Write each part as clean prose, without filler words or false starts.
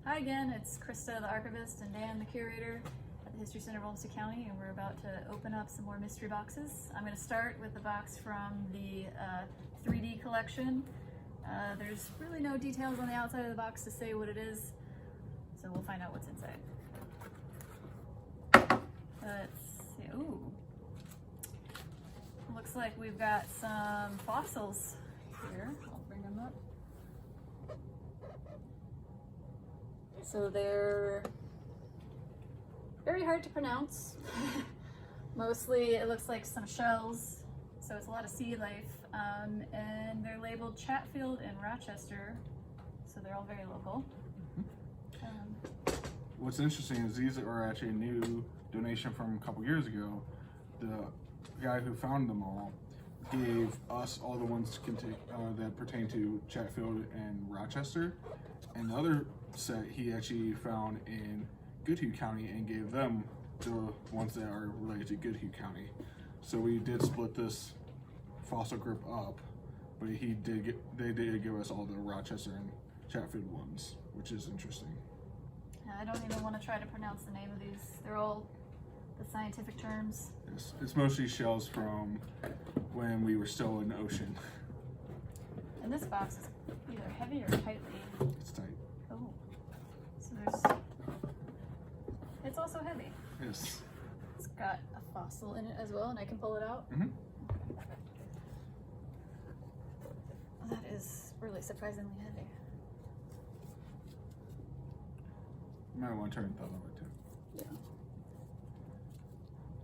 Hi again, it's Krista, the archivist, and Dan, the curator at the History Center of Olmsted County, and we're about to open up some more mystery boxes. I'm going to start with the box from the 3D collection. There's really no details on the outside of the box to say what it is, so we'll find out what's inside. Let's see. Ooh. Looks like we've got some fossils here. I'll bring them up. So they're very hard to pronounce. Mostly it looks like some shells, so it's a lot of sea life, and they're labeled Chatfield and Rochester, so they're all very local. What's interesting is these are actually a new donation from a couple years ago. The guy who found them all gave us all the ones that pertain to Chatfield and Rochester, and the other set he actually found in Goodhue County and gave them the ones that are related to Goodhue County. So we did split this fossil group up, but they did give us all the Rochester and Chatfield ones, which is interesting. I don't even want to try to pronounce the name of these. They're all the scientific terms. Yes, it's mostly shells from when we were still in the ocean. And this box is either heavy or tightly. It's tight. Oh, so it's also heavy. Yes. It's got a fossil in it as well, and I can pull it out. Mm-hmm. That is really surprisingly heavy. You might want to turn the other way too. Yeah.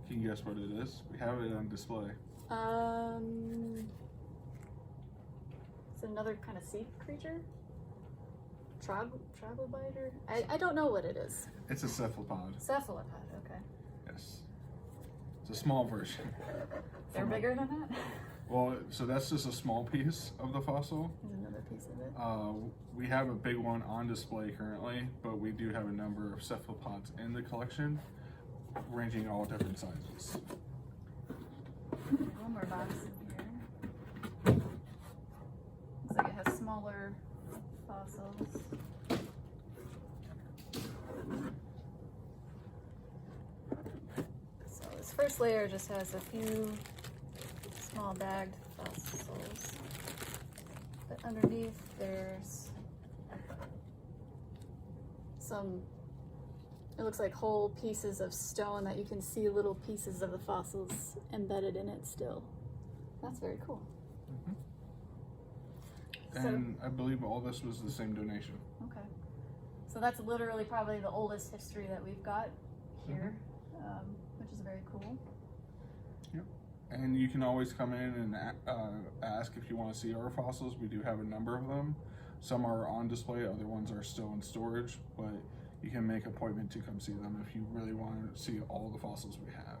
Can you guess what it is? We have it on display. It's another kind of sea creature? Troglodyte? I don't know what it is. It's a cephalopod. Cephalopod, okay. Yes. It's a small version. They're bigger than that? Well, so that's just a small piece of the fossil. There's another piece of it. We have a big one on display currently, but we do have a number of cephalopods in the collection, ranging all different sizes. One more box in here. Looks like it has smaller fossils. So this first layer just has a few small bagged fossils, but underneath there's some, it looks like whole pieces of stone that you can see little pieces of the fossils embedded in it still. That's very cool. Mm-hmm. And I believe all this was the same donation. Okay. So that's literally probably the oldest history that we've got here, which is very cool. Yep. And you can always come in and ask if you want to see our fossils. We do have a number of them. Some are on display, other ones are still in storage, but you can make an appointment to come see them if you really want to see all the fossils we have.